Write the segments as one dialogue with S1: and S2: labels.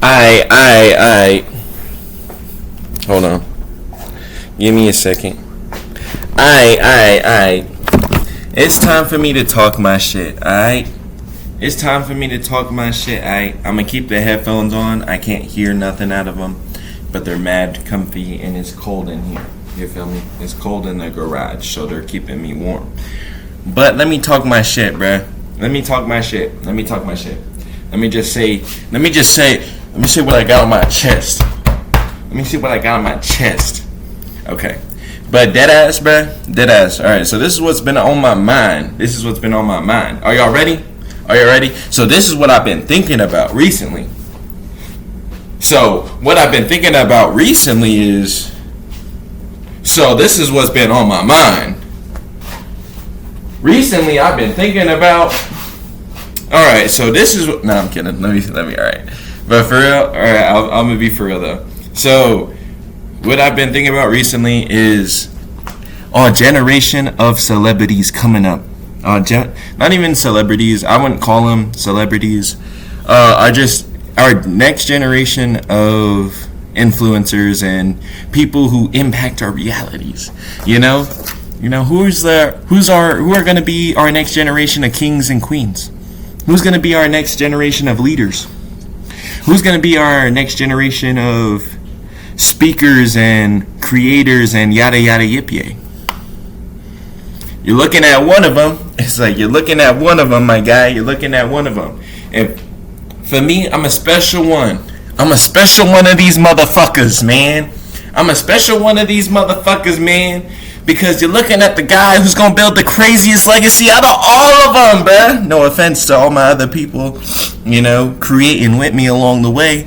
S1: I. Hold on. Give me a second. It's time for me to talk my shit, alright? It's time for me to talk my shit, alright? I'm gonna keep the headphones on. I can't hear nothing out of them. But they're mad comfy and it's cold in here. You feel me? It's cold in the garage, so they're keeping me warm. But let me talk my shit, bruh. Let me talk my shit. Let me just say what I got on my chest. Let me see what I got on my chest. Okay. But deadass, bruh. Deadass. Alright, so this is what's been on my mind. Are y'all ready? So this is what I've been thinking about recently. So this is what's been on my mind. Recently, I've been thinking about. Alright, so this is what. No, I'm kidding. Let me. Alright. But for real, alright, I'm gonna be for real though. So, what I've been thinking about recently is a generation of celebrities coming up. Not even celebrities. I wouldn't call them celebrities. Our next generation of influencers and people who impact our realities. You know, who are going to be our next generation of kings and queens? Who's going to be our next generation of leaders? Who's going to be our next generation of speakers and creators and yada yada yip yay? You're looking at one of them. It's like you're looking at one of them, my guy. You're looking at one of them. And for me, I'm a special one. I'm a special one of these motherfuckers, man. Because you're looking at the guy who's going to build the craziest legacy out of all of them, bruh. No offense to all my other people, creating with me along the way.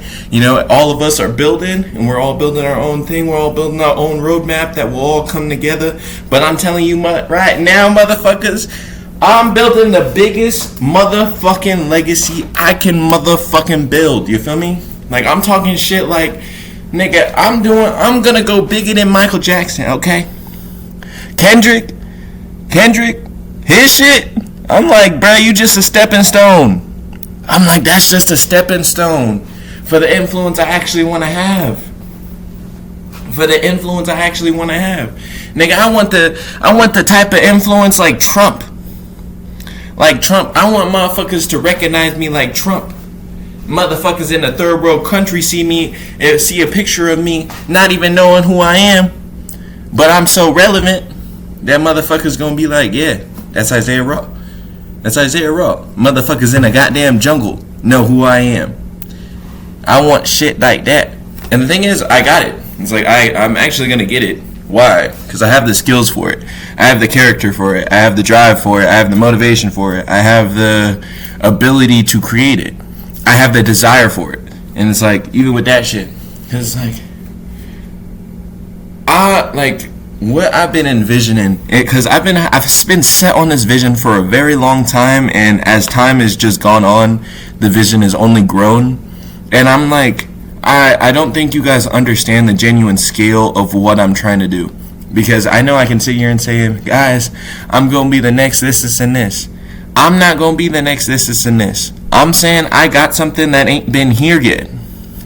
S1: All of us are building, and we're all building our own thing. We're all building our own roadmap that will all come together. But I'm telling you right now, motherfuckers, I'm building the biggest motherfucking legacy I can motherfucking build. You feel me? Like, I'm talking shit like, nigga, I'm gonna go bigger than Michael Jackson, okay? Kendrick, his shit, I'm like, bruh, you just a stepping stone. I'm like, that's just a stepping stone for the influence I actually want to have. Nigga, I want the type of influence like Trump. I want motherfuckers to recognize me like Trump. Motherfuckers in a third world country see a picture of me, not even knowing who I am, but I'm so relevant that motherfuckers gonna be like, yeah, that's Isaiah Raw. Motherfuckers in a goddamn jungle know who I am. I want shit like that. And the thing is, I got it. It's like, I'm actually gonna get it. Why? Because I have the skills for it. I have the character for it. I have the drive for it. I have the motivation for it. I have the ability to create it. I have the desire for it. And it's like, even with that shit, because it's like, what I've been envisioning, because I've been set on this vision for a very long time, and as time has just gone on, the vision has only grown. And I'm like, I don't think you guys understand the genuine scale of what I'm trying to do. Because I know I can sit here and say, guys, I'm going to be the next this, and this. I'm not going to be the next this, and this. I'm saying I got something that ain't been here yet.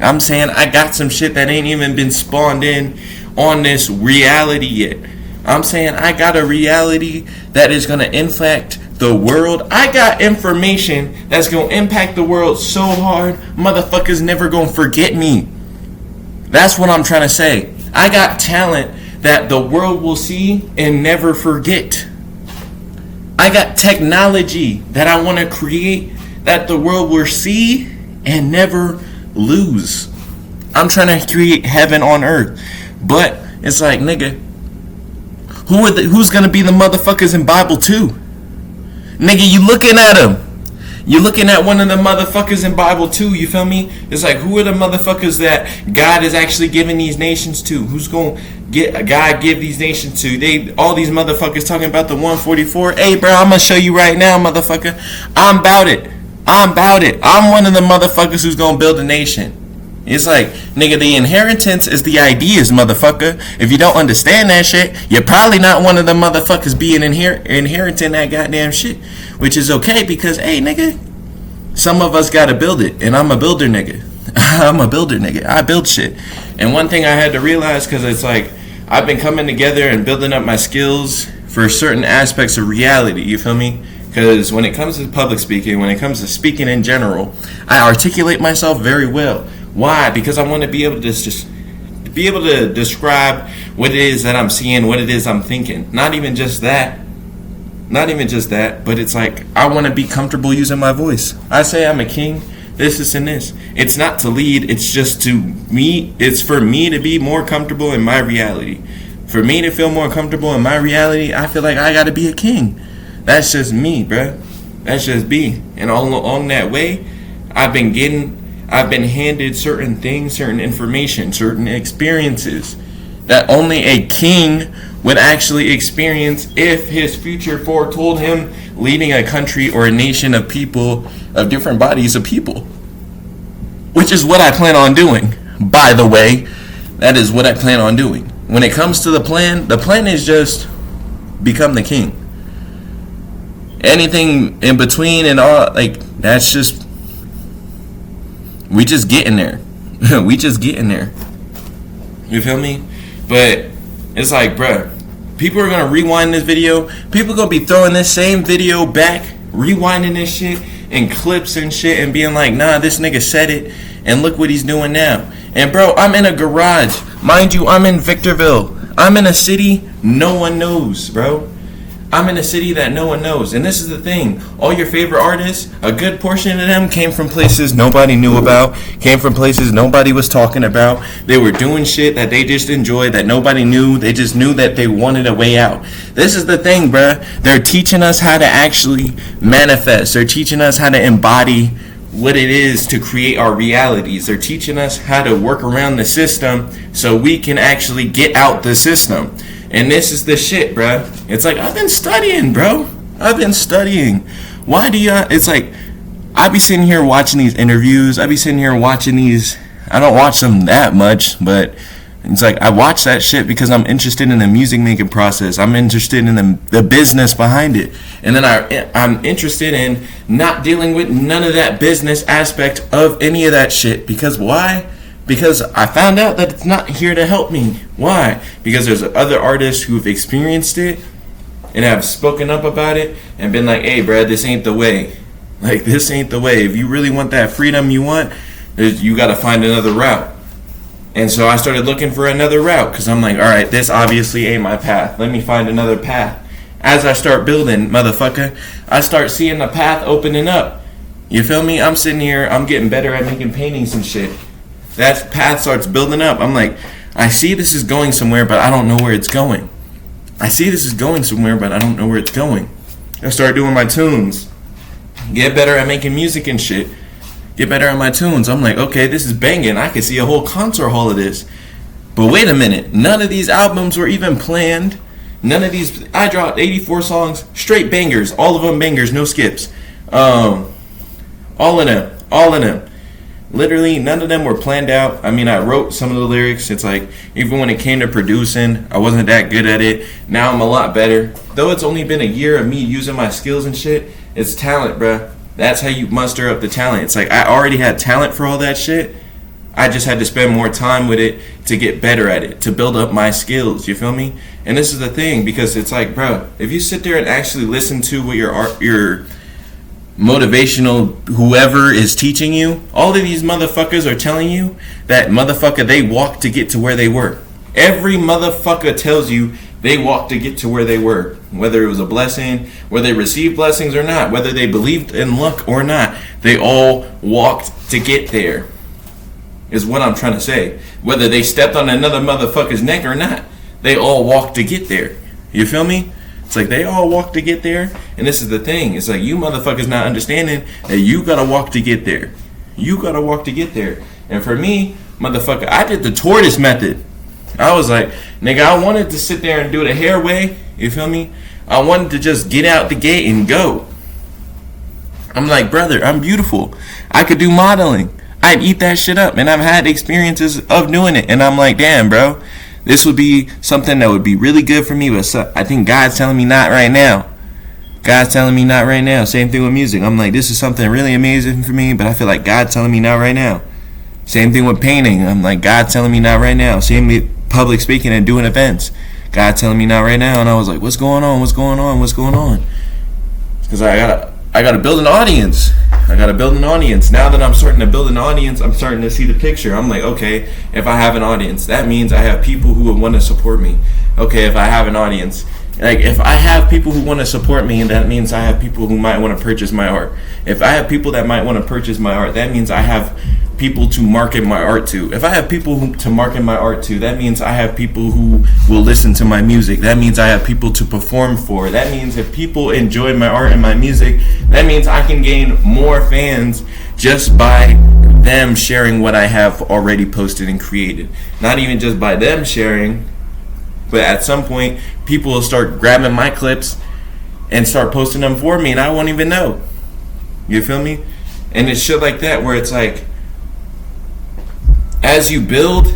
S1: I'm saying I got some shit that ain't even been spawned in on this reality yet. I'm saying I got a reality that is going to impact the world. I got information that's going to impact the world so hard, motherfuckers never going to forget me. That's what I'm trying to say. I got talent that the world will see and never forget. I got technology that I want to create that the world will see and never lose. I'm trying to create heaven on earth. But it's like, nigga, who's gonna be the motherfuckers in Bible 2? Nigga, you looking at them. You looking at one of the motherfuckers in Bible 2, you feel me? It's like, who are the motherfuckers that God is actually giving these nations to? Who's gonna get God give these nations to? All these motherfuckers talking about the 144. Hey, bro, I'm gonna show you right now, motherfucker. I'm about it. I'm one of the motherfuckers who's gonna build a nation. It's like, nigga, the inheritance is the ideas, motherfucker. If you don't understand that shit, you're probably not one of the motherfuckers being inheriting that goddamn shit. Which is okay because, hey, nigga, some of us gotta build it, and I'm a builder, nigga. I'm a builder, nigga. I build shit. And one thing I had to realize, because it's like, I've been coming together and building up my skills for certain aspects of reality, you feel me? Because when it comes to public speaking, when it comes to speaking in general, I articulate myself very well. Why? Because I want to be able to just be able to describe what it is that I'm seeing, what it is I'm thinking. Not even just that, but it's like, I want to be comfortable using my voice. I say I'm a king, this, and this. It's not to lead, it's just to me, it's for me to be more comfortable in my reality. For me to feel more comfortable in my reality, I feel like I gotta be a king. That's just me, bruh. That's just me. And all along that way, I've been handed certain things, certain information, certain experiences that only a king would actually experience if his future foretold him leading a country or a nation of people, of different bodies of people. Which is what I plan on doing. By the way, that is what I plan on doing. When it comes to the plan is just become the king. Anything in between and all, like, that's just, we just getting there. We just getting there. You feel me? But it's like, bruh, people are gonna rewind this video. People are gonna be throwing this same video back, rewinding this shit and clips and shit and being like, nah, this nigga said it and look what he's doing now. And bro, I'm in a garage. Mind you, I'm in Victorville. I'm in a city no one knows, bro. I'm in a city that no one knows. And this is the thing. All your favorite artists, a good portion of them came from places nobody knew about, came from places nobody was talking about. They were doing shit that they just enjoyed, that nobody knew. They just knew that they wanted a way out. This is the thing, bruh. They're teaching us how to actually manifest. They're teaching us how to embody what it is to create our realities. They're teaching us how to work around the system so we can actually get out the system. And this is the shit, bruh. It's like, I've been studying, bro. I've been studying. Why do you... It's like, I be sitting here watching these interviews. I be sitting here watching these... I don't watch them that much, but it's like, I watch that shit because I'm interested in the music making process. I'm interested in the business behind it. And then I'm interested in not dealing with none of that business aspect of any of that shit. Because why? Because I found out that it's not here to help me. Why? Because there's other artists who've experienced it and have spoken up about it and been like, hey, Brad, this ain't the way. Like, this ain't the way. If you really want that freedom you want, you got to find another route. And so I started looking for another route because I'm like, all right, this obviously ain't my path. Let me find another path. As I start building, motherfucker, I start seeing the path opening up. You feel me? I'm sitting here, I'm getting better at making paintings and shit. That path starts building up. I'm like, I see this is going somewhere, but I don't know where it's going. I see this is going somewhere, but I don't know where it's going. I start doing my tunes. Get better at making music and shit. Get better at my tunes. I'm like, okay, this is banging. I can see a whole concert hall of this. But wait a minute. None of these albums were even planned. None of these. I dropped 84 songs. Straight bangers. All of them bangers. No skips. All of them. Literally, none of them were planned out. I mean, I wrote some of the lyrics. It's like, even when it came to producing, I wasn't that good at it. Now I'm a lot better. Though it's only been a year of me using my skills and shit, it's talent, bruh. That's how you muster up the talent. It's like, I already had talent for all that shit. I just had to spend more time with it to get better at it, to build up my skills. You feel me? And this is the thing, because it's like, bro, if you sit there and actually listen to what your motivational whoever is teaching you, all of these motherfuckers are telling you that motherfucker they walked to get to where they were. Every motherfucker tells you they walked to get to where they were, whether it was a blessing, whether they received blessings or not, whether they believed in luck or not, they all walked to get there, is what I'm trying to say. Whether they stepped on another motherfucker's neck or not, they all walked to get there. You feel me? It's like, they all walk to get there. And this is the thing. It's like, you motherfuckers not understanding that you gotta walk to get there. You gotta walk to get there. And for me, motherfucker, I did the tortoise method. I was like, nigga, I wanted to sit there and do the hair way. You feel me? I wanted to just get out the gate and go. I'm like, brother, I'm beautiful. I could do modeling. I'd eat that shit up. And I've had experiences of doing it. And I'm like, damn, bro. This would be something that would be really good for me, but I think God's telling me not right now. God's telling me not right now. Same thing with music. I'm like, this is something really amazing for me, but I feel like God's telling me not right now. Same thing with painting. I'm like, God telling me not right now. Same with public speaking and doing events. God telling me not right now. And I was like, what's going on? What's going on? What's going on? Because I gotta build an audience. I gotta build an audience. Now that I'm starting to build an audience, I'm starting to see the picture. I'm like, okay, if I have an audience, that means I have people who would want to support me. Okay, if I have an audience, like if I have people who want to support me, that means I have people who might want to purchase my art. If I have people that might want to purchase my art, that means I have people to market my art to. If I have people to market my art to, that means I have people who will listen to my music. That means I have people to perform for. That means if people enjoy my art and my music, that means I can gain more fans just by them sharing what I have already posted and created. Not even just by them sharing, but at some point people will start grabbing my clips and start posting them for me and I won't even know. You feel me? And it's shit like that where it's like, as you build,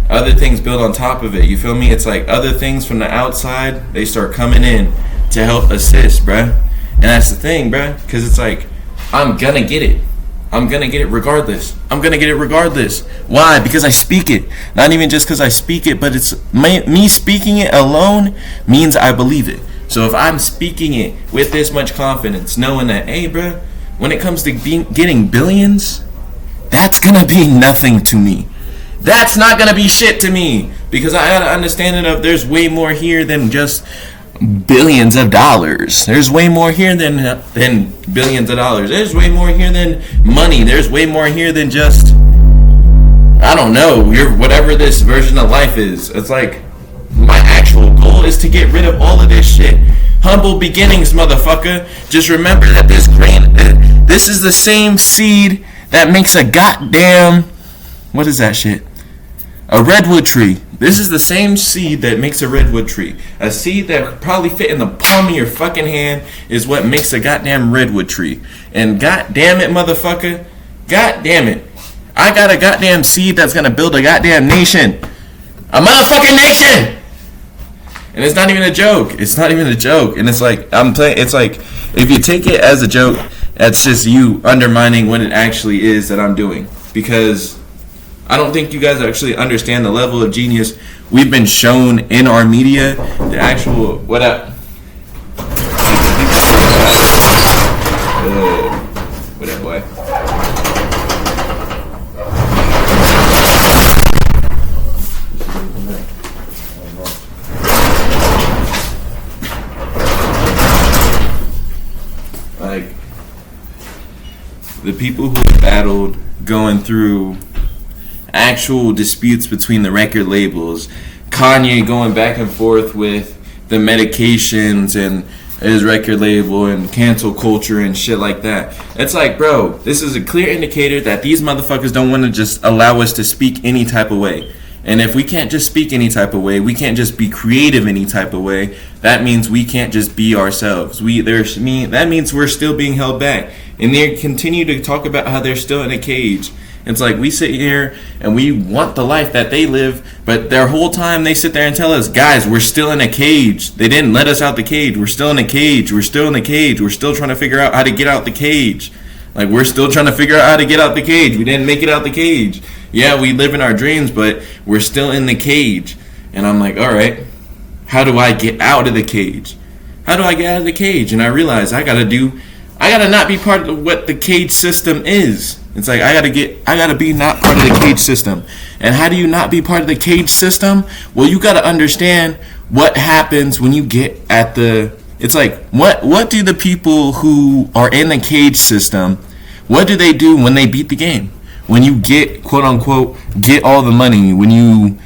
S1: other things build on top of it. You feel me? It's like other things from the outside, they start coming in to help assist, bruh. And that's the thing, bruh. Because it's like, I'm gonna get it. I'm gonna get it regardless. I'm gonna get it regardless. Why? Because I speak it. Not even just because I speak it, but it's me speaking it alone means I believe it. So if I'm speaking it with this much confidence, knowing that, hey, bruh, when it comes to getting billions, that's gonna be nothing to me. That's not gonna be shit to me because I gotta understand that there's way more here than just billions of dollars. There's way more here than billions of dollars. There's way more here than money. There's way more here than just, I don't know, whatever this version of life is. It's like my actual goal is to get rid of all of this shit. Humble beginnings, motherfucker. Just remember that this is the same seed that makes a goddamn, what is that shit? A redwood tree. This is the same seed that makes a redwood tree. A seed that could probably fit in the palm of your fucking hand is what makes a goddamn redwood tree. And goddamn it, motherfucker. Goddamn it. I got a goddamn seed that's gonna build a goddamn nation. A motherfucking nation! And it's not even a joke. It's not even a joke. And it's like, it's like, if you take it as a joke, that's just you undermining what it actually is that I'm doing. Because I don't think you guys actually understand the level of genius we've been shown in our media. The actual, what up? What up, boy? Like, the people who have battled going through actual disputes between the record labels, Kanye going back and forth with the medications and his record label and cancel culture and shit like that. It's like, bro, this is a clear indicator that these motherfuckers don't want to just allow us to speak any type of way. And if we can't just speak any type of way, we can't just be creative any type of way, that means we can't just be ourselves. That means we're still being held back. And they continue to talk about how they're still in a cage. It's like we sit here and we want the life that they live, but their whole time they sit there and tell us, guys, we're still in a cage. They didn't let us out the cage. We're still in a cage. We're still in the cage. We're still trying to figure out how to get out the cage. Like, we're still trying to figure out how to get out the cage. We didn't make it out the cage. Yeah, we live in our dreams, but we're still in the cage. And I'm like, all right, how do I get out of the cage? How do I get out of the cage? And I realize I gotta not be part of what the cage system is. It's like I gotta be not part of the cage system. And how do you not be part of the cage system? Well, you gotta understand what happens when you get at the. It's like what do the people who are in the cage system, what do they do when they beat the game? When you get, quote unquote, get all the money, when you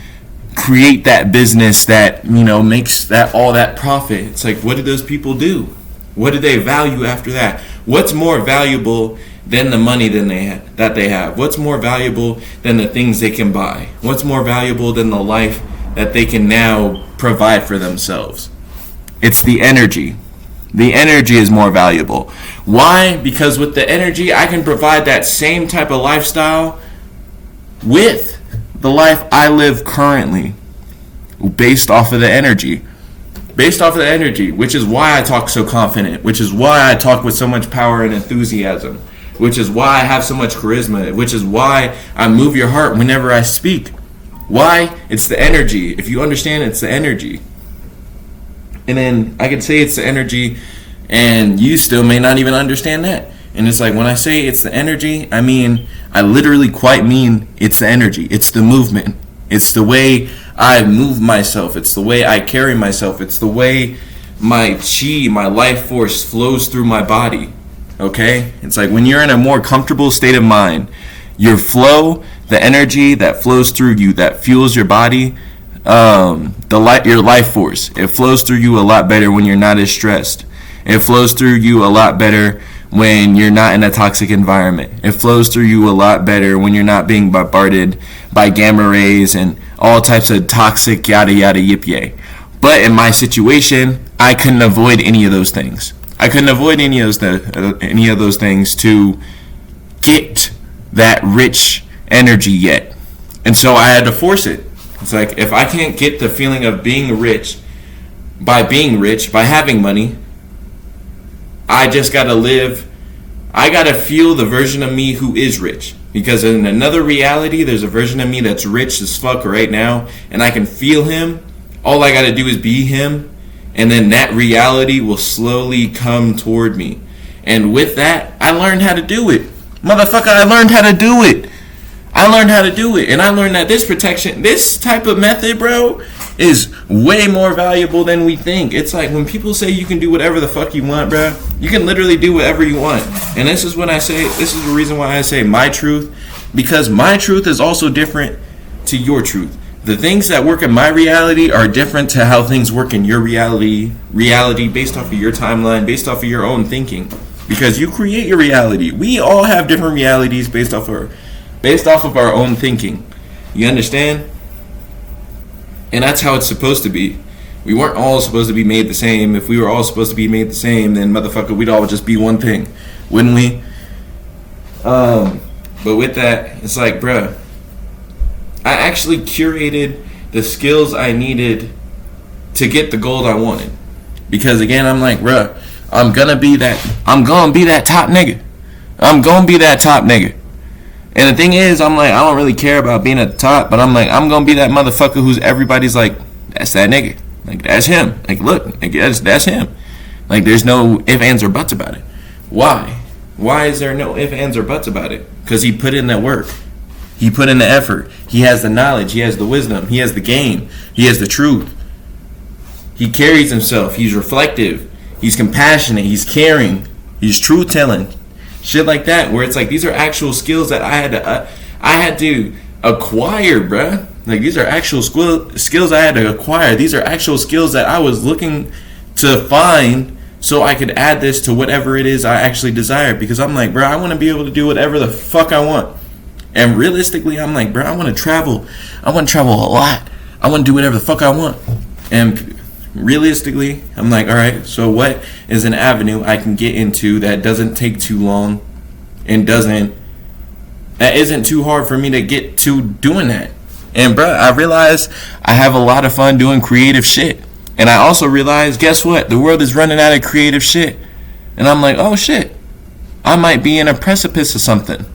S1: create that business that, makes that all that profit. It's like, what do those people do? What do they value after that? What's more valuable than the money that they have? What's more valuable than the things they can buy? What's more valuable than the life that they can now provide for themselves? It's the energy. The energy is more valuable. Why? Because with the energy, I can provide that same type of lifestyle with the life I live currently, based off of the energy. Based off of the energy, which is why I talk so confident, which is why I talk with so much power and enthusiasm, which is why I have so much charisma, which is why I move your heart whenever I speak. Why? It's the energy. If you understand, it's the energy. And then I can say it's the energy, and you still may not even understand that. And it's like, when I say it's the energy, I mean, I literally quite mean it's the energy. It's the movement. It's the way I move myself. It's the way I carry myself. It's the way my chi, my life force flows through my body. Okay? It's like when you're in a more comfortable state of mind, your flow, the energy that flows through you, that fuels your body, your life force, it flows through you a lot better when you're not as stressed. It flows through you a lot better when you're not in a toxic environment. It flows through you a lot better when you're not being bombarded by gamma rays and all types of toxic yada yada yip yay. But in my situation, I couldn't avoid any of those things. I couldn't avoid any of those things to get that rich energy yet. And so I had to force it. It's like, if I can't get the feeling of being rich, by having money, I just gotta live. I gotta feel the version of me who is rich. Because in another reality, there's a version of me that's rich as fuck right now, and I can feel him. All I gotta do is be him, and then that reality will slowly come toward me. And with that, I learned how to do it. Motherfucker, I learned how to do it. And I learned that this type of method, bro, is way more valuable than we think. It's like when people say you can do whatever the fuck you want, bro, you can literally do whatever you want. And this is the reason why I say my truth, because my truth is also different to your truth. The things that work in my reality are different to how things work in your reality based off of your timeline, based off of your own thinking. Because you create your reality. We all have different realities based off of our own thinking. You understand? And that's how it's supposed to be. We weren't all supposed to be made the same. If we were all supposed to be made the same, then motherfucker, we'd all just be one thing, wouldn't we? But with that, it's like, bruh, I actually curated the skills I needed to get the gold I wanted. Because again, I'm like, bruh, I'm gonna be that top nigga. I'm gonna be that top nigga. And the thing is, I'm like, I don't really care about being at the top, but I'm like, I'm gonna be that motherfucker who's everybody's like, that's that nigga. Like, that's him. Like, look, like, that's him. Like, there's no ifs, ands, or buts about it. Why? Why is there no ifs, ands, or buts about it? Because he put in that work. He put in the effort. He has the knowledge. He has the wisdom. He has the game. He has the truth. He carries himself. He's reflective. He's compassionate. He's caring. He's truth-telling. Shit like that, where it's like, these are actual skills that I had to acquire, bruh. Like, these are actual skills I had to acquire. These are actual skills that I was looking to find so I could add this to whatever it is I actually desire. Because I'm like, bruh, I want to be able to do whatever the fuck I want. And realistically, I'm like, bruh, I want to travel. I want to travel a lot. I want to do whatever the fuck I want. And realistically, I'm like, all right, so what is an avenue I can get into that doesn't take too long and that isn't too hard for me to get to doing that? And bruh, I realized I have a lot of fun doing creative shit. And I also realized, guess what? The world is running out of creative shit. And I'm like, oh shit, I might be in a precipice of something.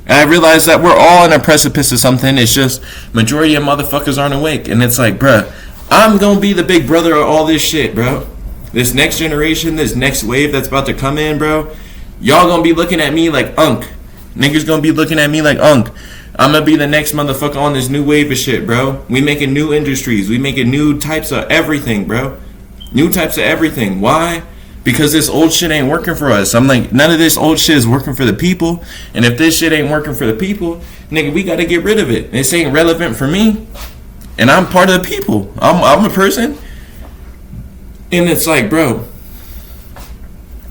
S1: And I realized that we're all in a precipice of something. It's just majority of motherfuckers aren't awake. And it's like, bruh, I'm gonna be the big brother of all this shit, bro. This next generation, this next wave that's about to come in, bro, y'all gonna be looking at me like Unc. Niggas gonna be looking at me like Unc. I'm gonna be the next motherfucker on this new wave of shit, bro. We making new industries. We making new types of everything, bro. New types of everything. Why? Because this old shit ain't working for us. I'm like, none of this old shit is working for the people. And if this shit ain't working for the people, nigga, we gotta get rid of it. This ain't relevant for me. And I'm part of the people. I'm a person. And it's like, bro,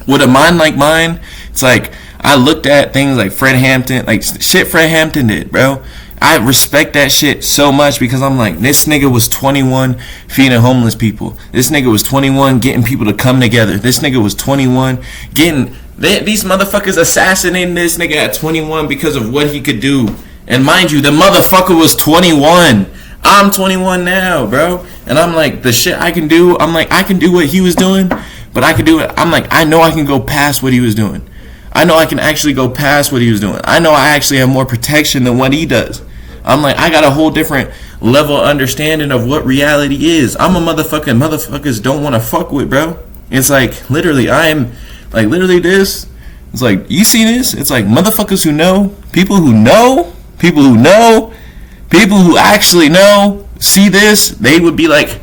S1: with a mind like mine, it's like, I looked at things like Fred Hampton, like shit Fred Hampton did, bro. I respect that shit so much because I'm like, this nigga was 21 feeding homeless people. This nigga was 21 getting people to come together. This nigga was 21 getting, these motherfuckers assassinating this nigga at 21 because of what he could do. And mind you, the motherfucker was 21. I'm 21 now, bro. And I'm like, the shit I can do, I'm like, I can do what he was doing, but I can do it. I'm like, I know I can go past what he was doing. I know I can actually go past what he was doing. I know I actually have more protection than what he does. I'm like, I got a whole different level of understanding of what reality is. I'm a motherfuckers don't want to fuck with, bro. It's like, literally, I am, like, literally this. It's like, you see this? It's like motherfuckers who know, people who actually know, see this, they would be like,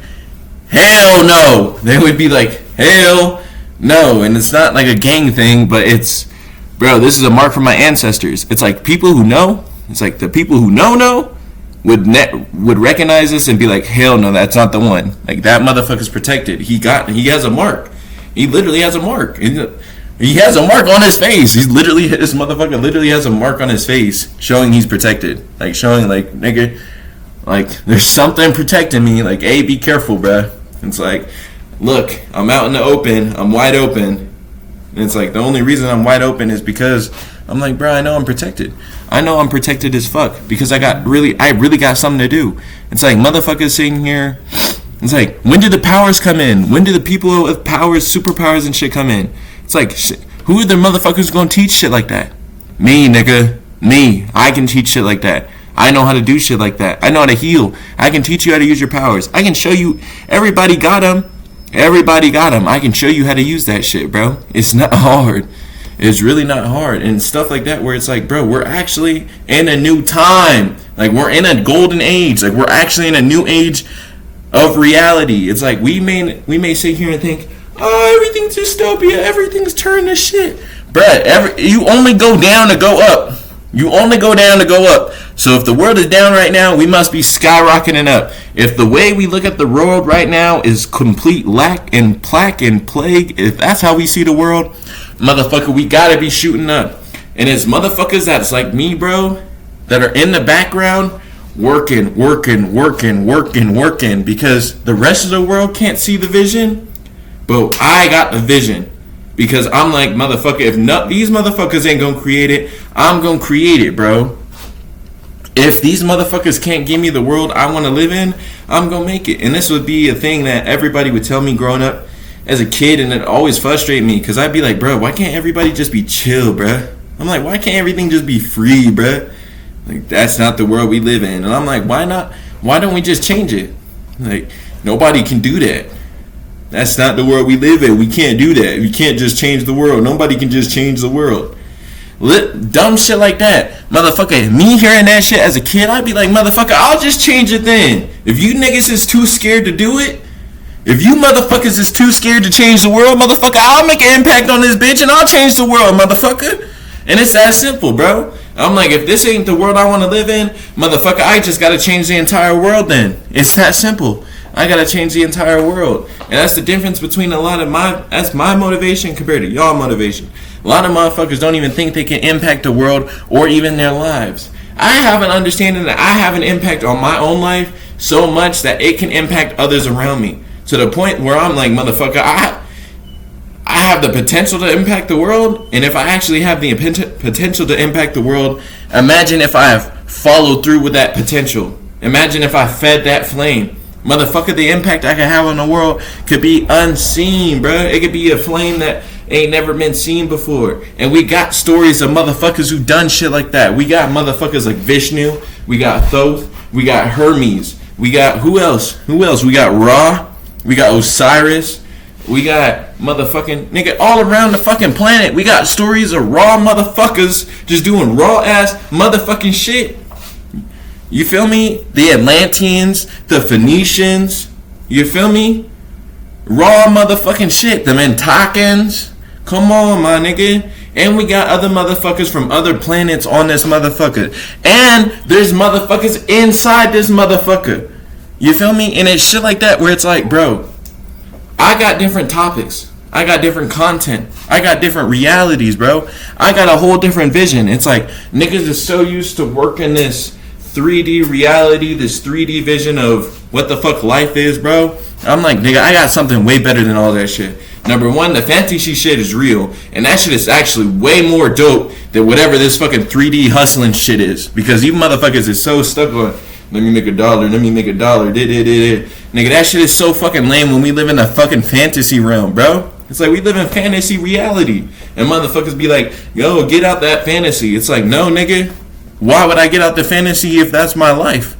S1: hell no. They would be like, hell no. And it's not like a gang thing, but it's, bro, this is a mark from my ancestors. It's like people who know, it's like the people who know would recognize this and be like, hell no, that's not the one. Like, that motherfucker's protected. He has a mark. He literally has a mark. He has a mark on his face. This motherfucker literally has a mark on his face showing he's protected. Like, showing, like, nigga, like, there's something protecting me. Like, hey, be careful, bruh. It's like, look, I'm out in the open. I'm wide open. And it's like, the only reason I'm wide open is because I'm like, bro, I know I'm protected. I know I'm protected as fuck because I really got something to do. It's like, motherfuckers sitting here. It's like, when did the powers come in? When do the people with powers, superpowers and shit come in? It's like, who are the motherfuckers gonna teach shit like that? Me, nigga. Me. I can teach shit like that. I know how to do shit like that. I know how to heal. I can teach you how to use your powers. I can show you. Everybody got them. I can show you how to use that shit, bro. It's not hard. It's really not hard. And stuff like that where it's like, bro, we're actually in a new time. Like, we're in a golden age. Like, we're actually in a new age of reality. It's like, we may sit here and think, oh, everything's dystopia. Everything's turned to shit. Bruh, you only go down to go up. So if the world is down right now, we must be skyrocketing up. If the way we look at the world right now is complete lack and plague and plague, if that's how we see the world, motherfucker, we gotta be shooting up. And it's motherfuckers that's like me, bro, that are in the background working, because the rest of the world can't see the vision, but I got the vision. Because I'm like, motherfucker, if these motherfuckers ain't gonna create it, I'm gonna create it, bro. If these motherfuckers can't give me the world I want to live in, I'm gonna make it. And this would be a thing that everybody would tell me growing up as a kid, and it always frustrated me, because I'd be like, bro, why can't everybody just be chill, bro? I'm like, why can't everything just be free, bro? Like, that's not the world we live in. And I'm like, why not? Why don't we just change it? Like, nobody can do that. That's not the world we live in. We can't do that. We can't just change the world. Nobody can just change the world. Dumb shit like that. Motherfucker, me hearing that shit as a kid, I'd be like, motherfucker, I'll just change it then. If you niggas is too scared to do it, if you motherfuckers is too scared to change the world, motherfucker, I'll make an impact on this bitch and I'll change the world, motherfucker. And it's that simple, bro. I'm like, if this ain't the world I want to live in, motherfucker, I just gotta change the entire world then. It's that simple. I gotta change the entire world. And that's the difference between that's my motivation compared to y'all motivation. A lot of motherfuckers don't even think they can impact the world or even their lives. I have an understanding that I have an impact on my own life so much that it can impact others around me. To the point where I'm like, motherfucker, I have the potential to impact the world. And if I actually have the potential to impact the world, imagine if I have followed through with that potential. Imagine if I fed that flame. Motherfucker, the impact I can have on the world could be unseen, bro. It could be a flame that ain't never been seen before. And we got stories of motherfuckers who done shit like that. We got motherfuckers like Vishnu. We got Thoth. We got Hermes. We got, who else? We got Ra. We got Osiris. We got motherfucking, nigga, all around the fucking planet. We got stories of raw motherfuckers just doing raw ass motherfucking shit. You feel me? The Atlanteans, the Phoenicians, you feel me? Raw motherfucking shit. The Mentakans. Come on, my nigga. And we got other motherfuckers from other planets on this motherfucker. And there's motherfuckers inside this motherfucker. You feel me? And it's shit like that where it's like, bro, I got different topics. I got different content. I got different realities, bro. I got a whole different vision. It's like, niggas is so used to working this 3D reality, this 3D vision of what the fuck life is, bro. I'm like, nigga, I got something way better than all that shit. Number one, the fantasy shit is real, and that shit is actually way more dope than whatever this fucking 3D hustling shit is. Because you motherfuckers is so stuck on, let me make a dollar. Nigga, that shit is so fucking lame when we live in a fucking fantasy realm, bro. It's like we live in fantasy reality. And motherfuckers be like, yo, get out that fantasy. It's like, no, nigga. Why would I get out the fantasy if that's my life?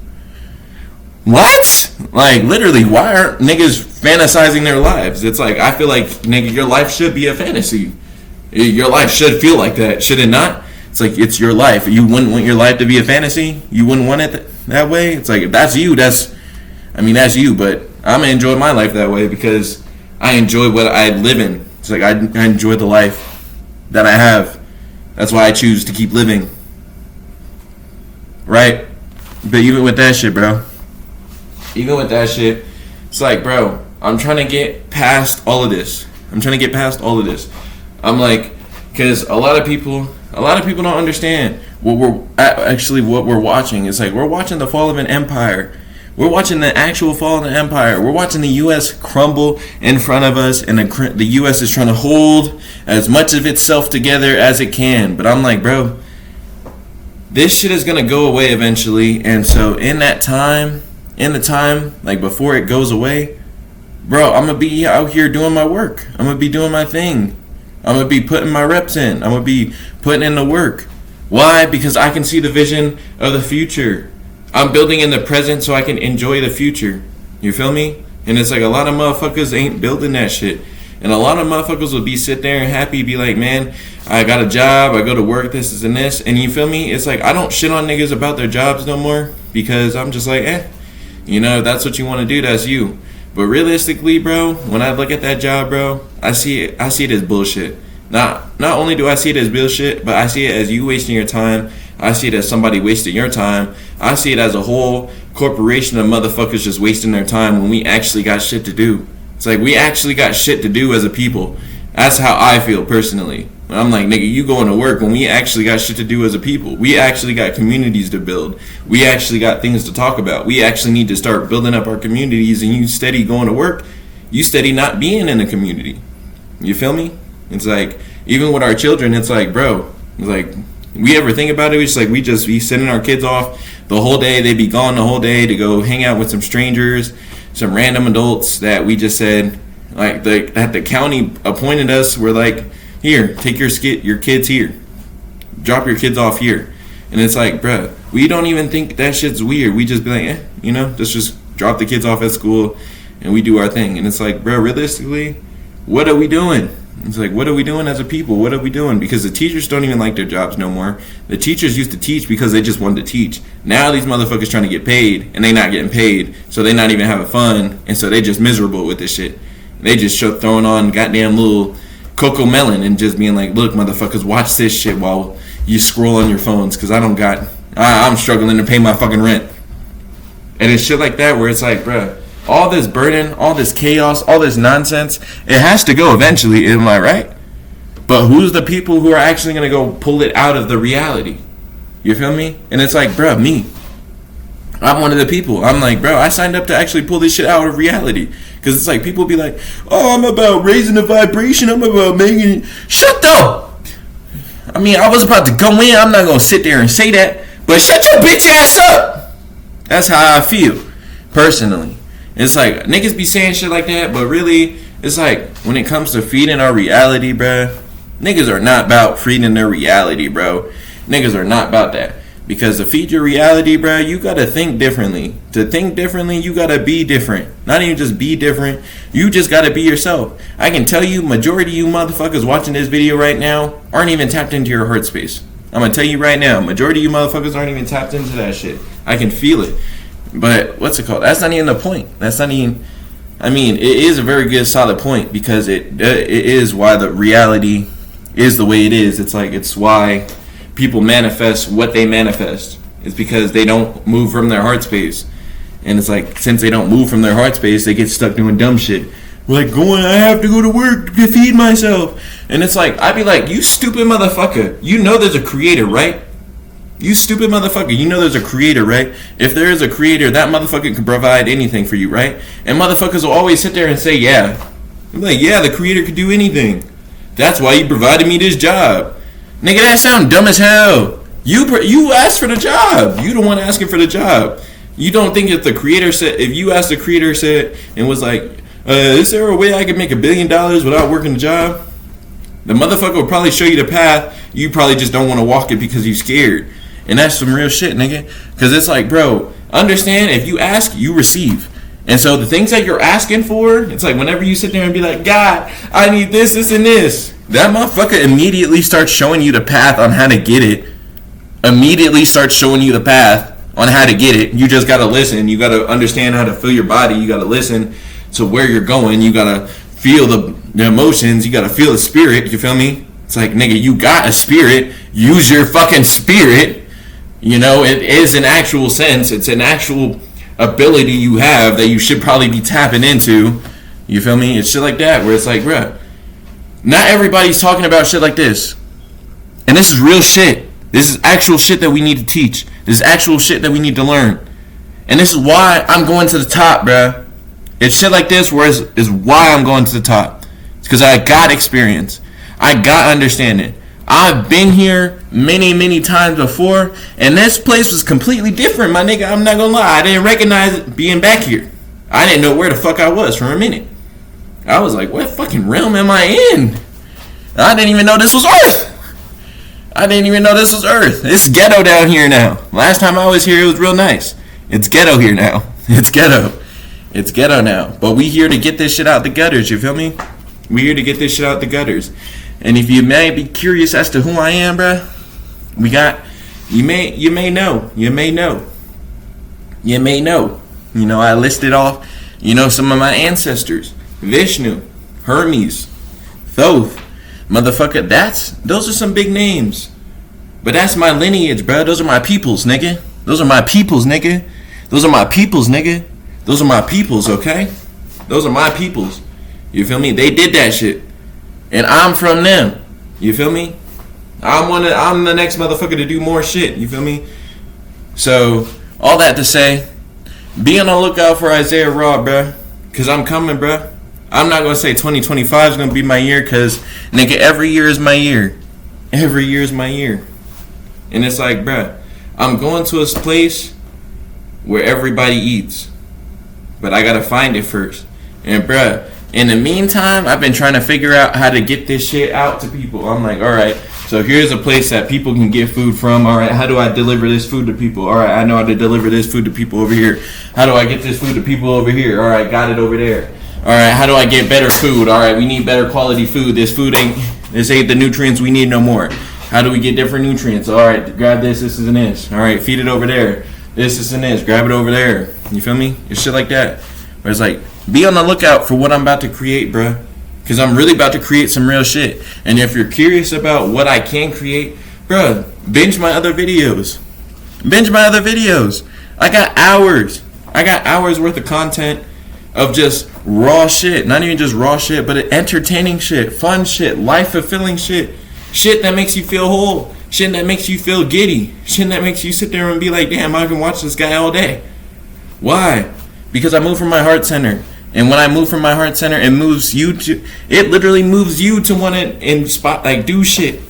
S1: What? Like, literally, why aren't niggas fantasizing their lives? It's like, I feel like, nigga, your life should be a fantasy. Your life should feel like that, should it not? It's like, it's your life. You wouldn't want your life to be a fantasy? You wouldn't want it that way? It's like, if that's you, that's you, but I'm going to enjoy my life that way because I enjoy what I live in. It's like, I enjoy the life that I have. That's why I choose to keep living. Right? But even with that shit, bro. It's like, bro, I'm trying to get past all of this. I'm like, because a lot of people don't understand what we're watching. It's like, we're watching the fall of an empire. We're watching the actual fall of the empire. We're watching the U.S. crumble in front of us, and the U.S. is trying to hold as much of itself together as it can. But I'm like, bro, this shit is going to go away eventually. And so in the time, like before it goes away, bro, I'm going to be out here doing my work. I'm going to be doing my thing. I'm going to be putting my reps in. I'm going to be putting in the work. Why? Because I can see the vision of the future. I'm building in the present so I can enjoy the future. You feel me? And it's like a lot of motherfuckers ain't building that shit. And a lot of motherfuckers will be sit there and happy, be like, man, I got a job, I go to work, this and this. And you feel me? It's like, I don't shit on niggas about their jobs no more because I'm just like, you know, if that's what you want to do, that's you. But realistically, bro, when I look at that job, bro, I see it as bullshit. Not only do I see it as bullshit, but I see it as you wasting your time. I see it as somebody wasting your time. I see it as a whole corporation of motherfuckers just wasting their time when we actually got shit to do. It's like, we actually got shit to do as a people. That's how I feel personally. I'm like, nigga, you going to work when we actually got shit to do as a people. We actually got communities to build. We actually got things to talk about. We actually need to start building up our communities, and you steady going to work, you steady not being in the community. You feel me? It's like, even with our children, it's like, bro, it's like, we ever think about it? It's like, we be sending our kids off the whole day. They be gone the whole day to go hang out with some strangers, some random adults that we just said, like, that the county appointed us. We're like, here, take your kids here. Drop your kids off here. And it's like, bruh, we don't even think that shit's weird. We just be like, you know, let's just drop the kids off at school and we do our thing. And it's like, bruh, realistically, what are we doing? It's like, what are we doing as a people? What are we doing? Because the teachers don't even like their jobs no more. The teachers used to teach because they just wanted to teach. Now these motherfuckers trying to get paid, and they not getting paid, so they not even having fun, and so they just miserable with this shit. They just throwing on goddamn little Coco Melon and just being like, look, motherfuckers, watch this shit while you scroll on your phones, because I'm struggling to pay my fucking rent. And it's shit like that where it's like, bruh, all this burden, all this chaos, all this nonsense, it has to go eventually, am I right? But who's the people who are actually going to go pull it out of the reality? You feel me? And it's like, bro, me. I'm one of the people. I'm like, bro, I signed up to actually pull this shit out of reality. Because it's like, people be like, oh, I'm about raising the vibration. I'm about making it. Shut up! I mean, I was about to go in. I'm not going to sit there and say that. But shut your bitch ass up! That's how I feel, personally. It's like, niggas be saying shit like that, but really, it's like, when it comes to feeding our reality, bruh, niggas are not about feeding their reality, bro. Niggas are not about that. Because to feed your reality, bruh, you gotta think differently. To think differently, you gotta be different. Not even just be different, you just gotta be yourself. I can tell you, majority of you motherfuckers watching this video right now aren't even tapped into your heart space. I'm gonna tell you right now, majority of you motherfuckers aren't even tapped into that shit. I can feel it. But what's it called? That's not even the point. That's not even. I mean, it is a very good, solid point because it is why the reality is the way it is. It's like, it's why people manifest what they manifest. It's because they don't move from their heart space, and it's like, since they don't move from their heart space, they get stuck doing dumb shit. Like, I have to go to work to feed myself, and it's like, I'd be like, you stupid motherfucker. You know there's a creator, right? You stupid motherfucker, you know there's a creator, right? If there is a creator, that motherfucker can provide anything for you, right? And motherfuckers will always sit there and say, yeah. I'm like, yeah, the creator could do anything. That's why you provided me this job. Nigga, that sound dumb as hell. You asked for the job. You the one asking for the job. You don't think if the creator said, if you asked the creator said, and was like, is there a way I can make $1 billion without working a job? The motherfucker will probably show you the path. You probably just don't want to walk it because you're scared. And that's some real shit, nigga. Because it's like, bro, understand, if you ask, you receive. And so the things that you're asking for, it's like whenever you sit there and be like, God, I need this, this, and this. That motherfucker immediately starts showing you the path on how to get it. Immediately starts showing you the path on how to get it. You just got to listen. You got to understand how to feel your body. You got to listen to where you're going. You got to feel the emotions. You got to feel the spirit. You feel me? It's like, nigga, you got a spirit. Use your fucking spirit. You know, it is an actual sense. It's an actual ability you have that you should probably be tapping into. You feel me? It's shit like that where it's like, bruh, not everybody's talking about shit like this. And this is real shit. This is actual shit that we need to teach. This is actual shit that we need to learn. And this is why I'm going to the top, bruh. It's shit like this where is why I'm going to the top. It's because I got experience. I got understanding. I've been here many, many times before, and this place was completely different, my nigga. I'm not gonna lie. I didn't recognize it being back here. I didn't know where the fuck I was for a minute. I was like, what fucking realm am I in? I didn't even know this was Earth. It's ghetto down here now. Last time I was here, it was real nice. It's ghetto here now. It's ghetto now. But we here to get this shit out the gutters, you feel me? We here to get this shit out the gutters. And if you may be curious as to who I am, bruh, you may know. You know, I listed off, some of my ancestors. Vishnu, Hermes, Thoth, motherfucker, those are some big names. But that's my lineage, bruh. Those are my peoples, nigga. Those are my peoples, okay? Those are my peoples. You feel me? They did that shit. And I'm from them. You feel me? I'm the next motherfucker to do more shit. You feel me? So, all that to say, be on the lookout for Isaiah Raw, bruh. Because I'm coming, bruh. I'm not going to say 2025 is going to be my year because, nigga, every year is my year. Every year is my year. And it's like, bruh, I'm going to a place where everybody eats. But I got to find it first. And, bruh, in the meantime, I've been trying to figure out how to get this shit out to people. I'm like, all right, so here's a place that people can get food from. All right, how do I deliver this food to people? All right, I know how to deliver this food to people over here. How do I get this food to people over here? All right, got it over there. All right, how do I get better food? All right, we need better quality food. This ain't the nutrients we need no more. How do we get different nutrients? All right, grab this and this. All right, feed it over there. This and this. Grab it over there. You feel me? It's shit like that. Where it's like, be on the lookout for what I'm about to create, bruh. Because I'm really about to create some real shit. And if you're curious about what I can create, bruh, binge my other videos. I got hours worth of content of just raw shit. Not even just raw shit, but entertaining shit, fun shit, life-fulfilling shit. Shit that makes you feel whole. Shit that makes you feel giddy. Shit that makes you sit there and be like, damn, I can watch this guy all day. Why? Because I move from my heart center. And when I move from my heart center, it literally moves you to want to do shit.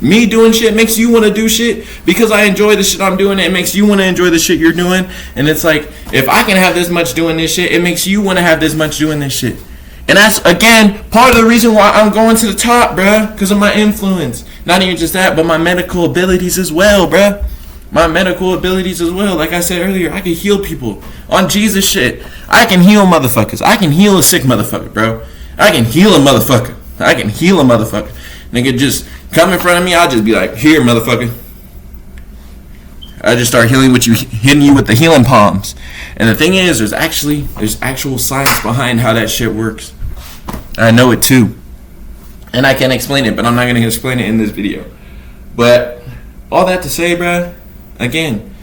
S1: Me doing shit makes you want to do shit because I enjoy the shit I'm doing. It makes you want to enjoy the shit you're doing. And it's like, if I can have this much doing this shit, it makes you want to have this much doing this shit. And that's, again, part of the reason why I'm going to the top, bruh. Because of my influence. Not even just that, but my medical abilities as well, bruh. Like I said earlier, I can heal people on Jesus shit. I can heal motherfuckers. I can heal a sick motherfucker, bro. I can heal a motherfucker. Nigga, just come in front of me, I'll just be like, here, motherfucker. I just start hitting you with the healing palms. And the thing is, there's actual science behind how that shit works. I know it too. And I can't explain it, but I'm not going to explain it in this video. But all that to say, bruh, again,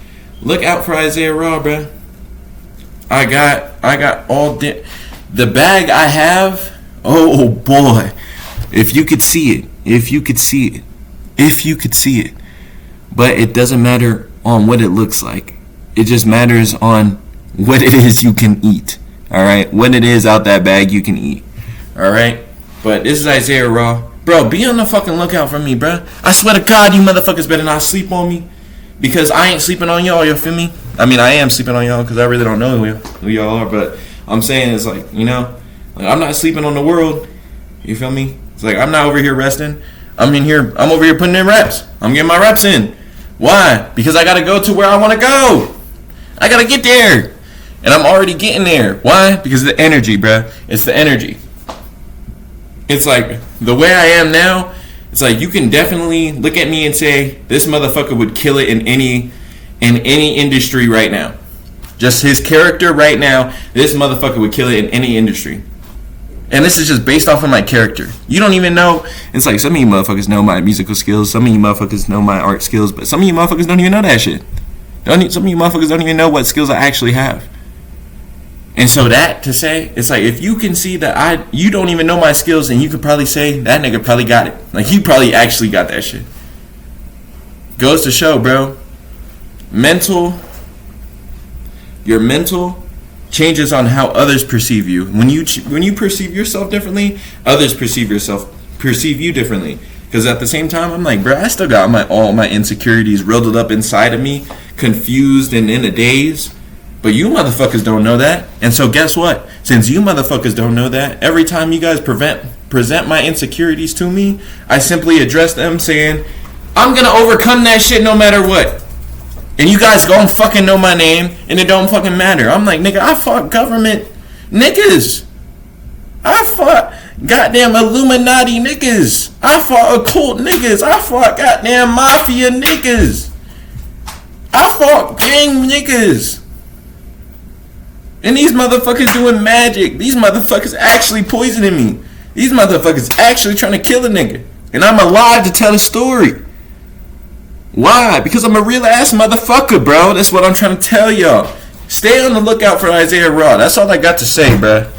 S1: look out for Isaiah Raw, bruh. I got all the bag I have. Oh boy, if you could see it. But it doesn't matter on what it looks like. It just matters on what it is you can eat. All right, what it is out that bag you can eat. All right, but this is Isaiah Raw, bro. Be on the fucking lookout for me, bro. I swear to God, you motherfuckers better not sleep on me. Because I ain't sleeping on y'all, you feel me? I mean, I am sleeping on y'all because I really don't know who y'all are. But I'm saying it's like, Like, I'm not sleeping on the world. You feel me? It's like I'm not over here resting. I'm over here putting in reps. I'm getting my reps in. Why? Because I gotta go to where I want to go. I gotta get there, and I'm already getting there. Why? Because of the energy, bruh. It's the energy. It's like the way I am now. It's like you can definitely look at me and say this motherfucker would kill it in any industry right now. Just his character right now, this motherfucker would kill it in any industry. And this is just based off of my character. You don't even know. It's like some of you motherfuckers know my musical skills. Some of you motherfuckers know my art skills. But some of you motherfuckers don't even know that shit. Some of you motherfuckers don't even know what skills I actually have. And so that to say, it's like if you can see that you don't even know my skills, and you could probably say that nigga probably got it. Like he probably actually got that shit. Goes to show, bro. Your mental changes on how others perceive you. When you perceive yourself differently, others perceive you differently. Because at the same time, I'm like, bro, I still got all my insecurities riddled up inside of me, confused and in a daze. But you motherfuckers don't know that. And so guess what? Since you motherfuckers don't know that, every time you guys present my insecurities to me, I simply address them saying, I'm gonna overcome that shit no matter what. And you guys gon' fucking know my name, and it don't fucking matter. I'm like, nigga, I fought government niggas. I fought goddamn Illuminati niggas. I fought occult niggas. I fought goddamn mafia niggas. I fought gang niggas. And these motherfuckers doing magic. These motherfuckers actually poisoning me. These motherfuckers actually trying to kill a nigga. And I'm alive to tell a story. Why? Because I'm a real ass motherfucker, bro. That's what I'm trying to tell y'all. Stay on the lookout for Isaiah Raw. That's all I got to say, bro.